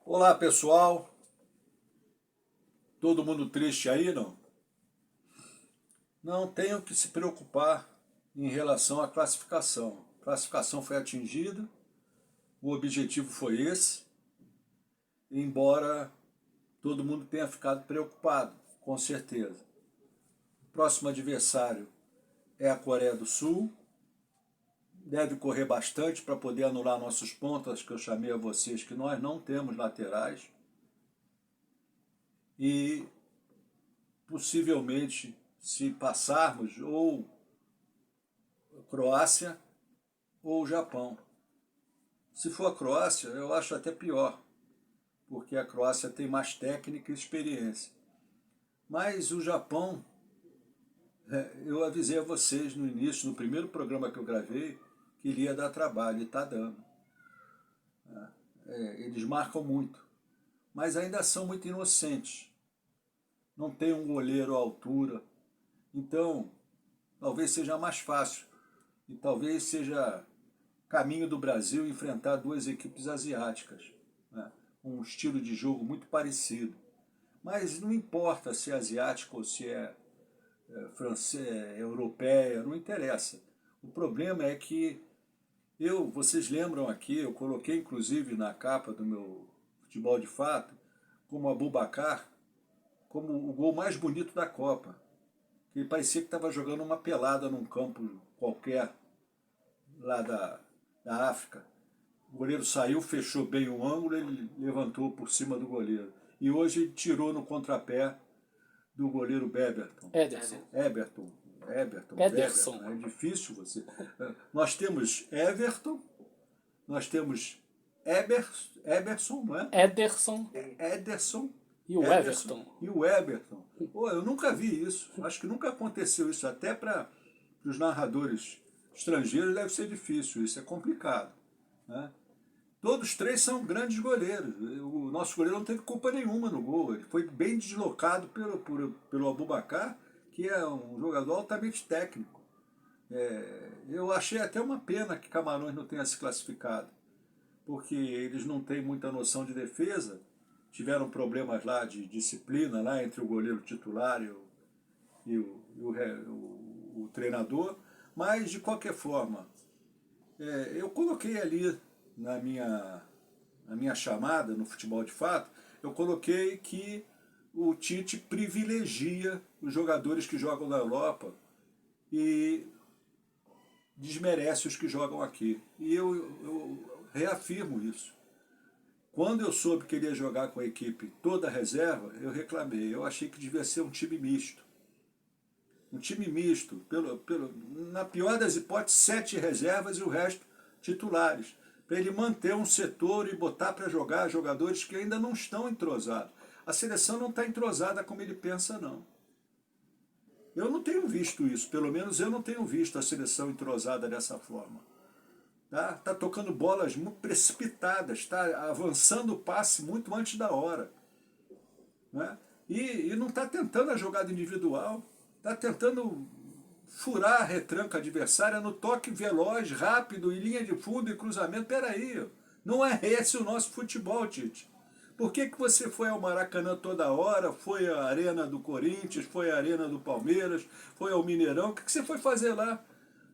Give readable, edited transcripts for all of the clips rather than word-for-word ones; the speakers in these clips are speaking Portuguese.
Olá pessoal, todo mundo triste aí não? Não tenho que se preocupar em relação à classificação. A classificação foi atingida, o objetivo foi esse, embora todo mundo tenha ficado preocupado, com certeza. O próximo adversário é a Coreia do Sul, deve correr bastante para poder anular nossos pontos, que eu chamei a vocês que nós não temos laterais, e possivelmente, se passarmos, ou Croácia ou Japão. Se for a Croácia, eu acho até pior, porque a Croácia tem mais técnica e experiência. Mas o Japão, eu avisei a vocês no início, no primeiro programa que eu gravei, que iria dar trabalho, e está dando. Eles marcam muito, mas ainda são muito inocentes. Não tem um goleiro à altura, então talvez seja mais fácil. E talvez seja caminho do Brasil enfrentar duas equipes asiáticas, né? Um estilo de jogo muito parecido. Mas não importa se é asiática ou se francês, europeia, não interessa. O problema é que vocês lembram aqui, eu coloquei inclusive na capa do meu Futebol de Fato, como Abubakar, como o gol mais bonito da Copa. Ele parecia que estava jogando uma pelada num campo qualquer, lá da África. O goleiro saiu, fechou bem o ângulo, ele levantou por cima do goleiro. E hoje ele tirou no contrapé do goleiro Beberton. Ederson. Beberton. É difícil você. Nós temos Everton, nós temos Eberson, não é? Ederson Ederson. e o Everton. E o Everton. Pô, eu nunca vi isso. Acho que nunca aconteceu isso. Até para os narradores estrangeiros deve ser difícil. Isso é complicado, né? Todos três são grandes goleiros. O nosso goleiro não teve culpa nenhuma no gol. Ele foi bem deslocado pelo Abubakar, que é um jogador altamente técnico. Eu achei até uma pena que Camarões não tenha se classificado, porque eles não têm muita noção de defesa. Tiveram problemas lá de disciplina lá entre o goleiro titular e o treinador. Mas, de qualquer forma, eu coloquei ali na minha chamada no Futebol de Fato, eu coloquei que o Tite privilegia os jogadores que jogam na Europa e desmerece os que jogam aqui. E eu reafirmo isso. Quando eu soube que ele ia jogar com a equipe toda a reserva, eu reclamei. Eu achei que devia ser um time misto. Um time misto, na pior das hipóteses, 7 reservas e o resto titulares, para ele manter um setor e botar para jogar jogadores que ainda não estão entrosados. A seleção não está entrosada como ele pensa, não. Eu não tenho visto isso, pelo menos eu não tenho visto a seleção entrosada dessa forma. Tá tocando bolas muito precipitadas, está avançando o passe muito antes da hora, né? E não está tentando a jogada individual, está tentando furar a retranca adversária no toque veloz, rápido, em linha de fundo e cruzamento. Peraí, não é esse o nosso futebol, Tite. Por que você foi ao Maracanã toda hora, foi à Arena do Corinthians, foi à Arena do Palmeiras, foi ao Mineirão? O que você foi fazer lá?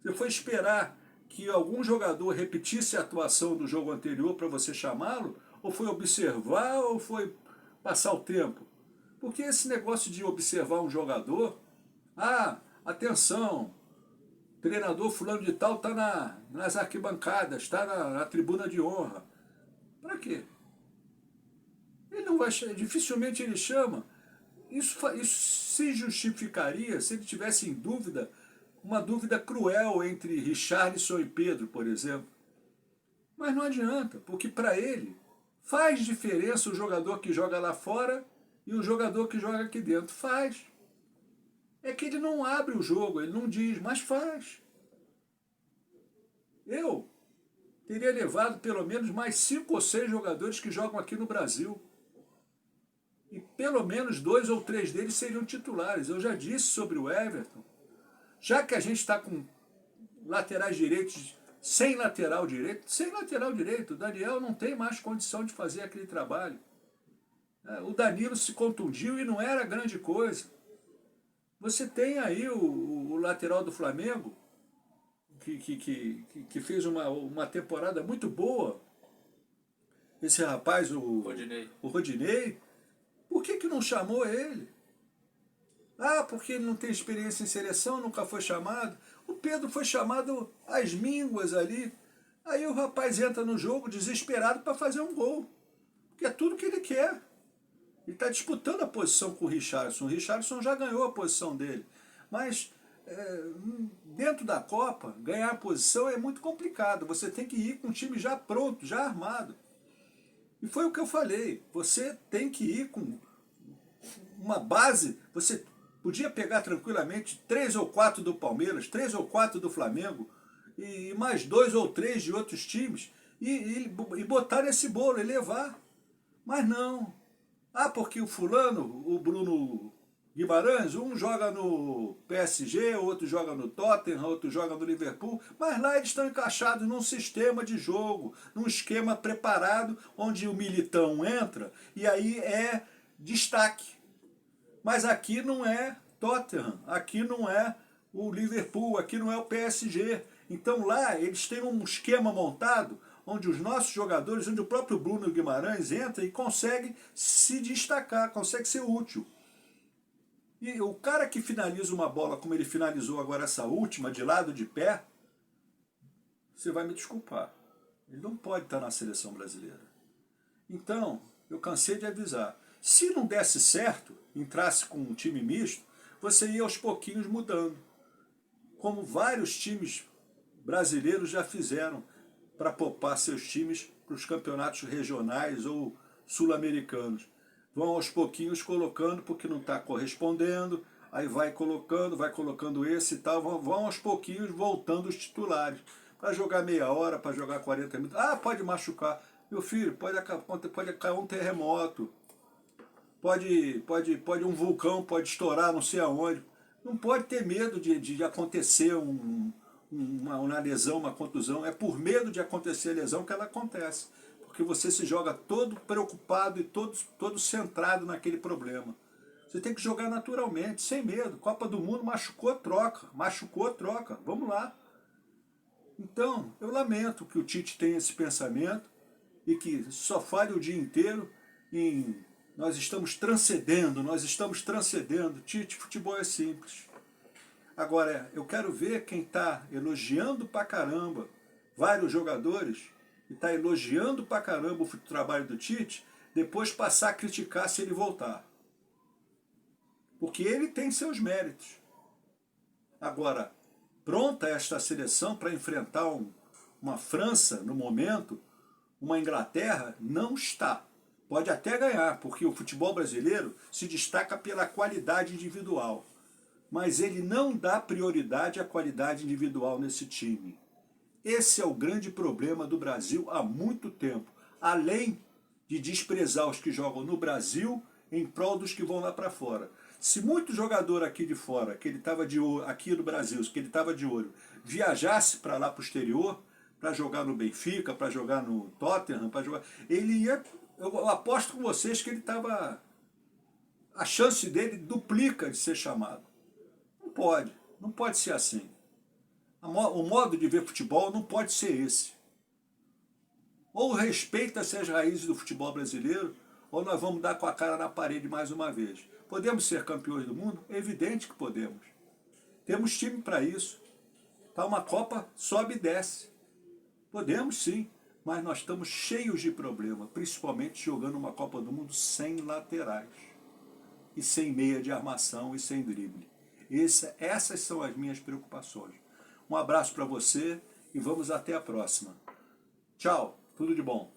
Você foi esperar que algum jogador repetisse a atuação do jogo anterior para você chamá-lo? Ou foi observar ou foi passar o tempo? Porque esse negócio de observar um jogador, atenção, treinador fulano de tal está nas arquibancadas, está na tribuna de honra. Para quê? Ele não vai, dificilmente ele chama. Isso se justificaria se ele tivesse em dúvida, uma dúvida cruel entre Richarlison e Pedro, por exemplo. Mas não adianta, porque para ele faz diferença o jogador que joga lá fora e o jogador que joga aqui dentro. Faz. É que ele não abre o jogo, ele não diz, mas faz. Eu teria levado pelo menos mais 5 ou 6 jogadores que jogam aqui no Brasil. E pelo menos 2 ou 3 deles seriam titulares. Eu já disse sobre o Everton. Já que a gente está com laterais direitos sem lateral direito. Sem lateral direito, o Daniel não tem mais condição de fazer aquele trabalho. O Danilo se contundiu e não era grande coisa. Você tem aí o lateral do Flamengo, que fez uma temporada muito boa. Esse rapaz, o Rodinei. Por que não chamou ele? Ah, porque ele não tem experiência em seleção, nunca foi chamado. O Pedro foi chamado às mínguas ali. Aí o rapaz entra no jogo desesperado para fazer um gol. Porque é tudo que ele quer. Ele está disputando a posição com o Richarlison. O Richarlison já ganhou a posição dele. Mas dentro da Copa, ganhar a posição é muito complicado. Você tem que ir com o time já pronto, já armado. E foi o que eu falei. Você tem que ir com uma base. Você podia pegar tranquilamente 3 ou 4 do Palmeiras, 3 ou 4 do Flamengo, e mais 2 ou 3 de outros times, e botar nesse bolo e levar. Mas não. Ah, porque o fulano, o Bruno Guimarães, um joga no PSG, outro joga no Tottenham, outro joga no Liverpool, mas lá eles estão encaixados num sistema de jogo, num esquema preparado, onde o Militão entra, e aí é destaque. Mas aqui não é Tottenham, aqui não é o Liverpool, aqui não é o PSG. Então lá eles têm um esquema montado onde os nossos jogadores, onde o próprio Bruno Guimarães entra e consegue se destacar, consegue ser útil. E o cara que finaliza uma bola como ele finalizou agora essa última, de lado de pé, você vai me desculpar. Ele não pode estar na seleção brasileira. Então, eu cansei de avisar. Se não desse certo, entrasse com um time misto, você ia aos pouquinhos mudando. Como vários times brasileiros já fizeram para poupar seus times para os campeonatos regionais ou sul-americanos. Vão aos pouquinhos colocando porque não está correspondendo, aí vai colocando esse e tal, vão aos pouquinhos voltando os titulares. Para jogar meia hora, para jogar 40 minutos. Ah, pode machucar. Meu filho, pode cair um terremoto. Pode um vulcão, pode estourar não sei aonde. Não pode ter medo de acontecer uma lesão, uma contusão. É por medo de acontecer a lesão que ela acontece. Porque você se joga todo preocupado e todo centrado naquele problema. Você tem que jogar naturalmente, sem medo. Copa do Mundo machucou, troca. Machucou, troca. Vamos lá. Então, eu lamento que o Tite tenha esse pensamento e que só fale o dia inteiro em nós estamos transcendendo. Tite, futebol é simples. Agora, eu quero ver quem está elogiando pra caramba vários jogadores e está elogiando pra caramba o trabalho do Tite, depois passar a criticar se ele voltar. Porque ele tem seus méritos. Agora, pronta esta seleção para enfrentar uma França no momento, uma Inglaterra, não está. Pode até ganhar, porque o futebol brasileiro se destaca pela qualidade individual. Mas ele não dá prioridade à qualidade individual nesse time. Esse é o grande problema do Brasil há muito tempo. Além de desprezar os que jogam no Brasil em prol dos que vão lá para fora. Se muito jogador aqui de fora, que ele estava de olho, aqui no Brasil, que ele estava de olho, viajasse para lá para o exterior, para jogar no Benfica, para jogar no Tottenham, para jogar, ele ia... Eu aposto com vocês que ele estava... A chance dele duplica de ser chamado. Não pode ser assim. O modo de ver futebol não pode ser esse. Ou respeita-se as raízes do futebol brasileiro, ou nós vamos dar com a cara na parede mais uma vez. Podemos ser campeões do mundo? É evidente que podemos. Temos time para isso. Tá uma Copa, sobe e desce. Podemos sim. Mas nós estamos cheios de problema, principalmente jogando uma Copa do Mundo sem laterais, e sem meia de armação e sem drible. Essas são as minhas preocupações. Um abraço para você e vamos até a próxima. Tchau, tudo de bom.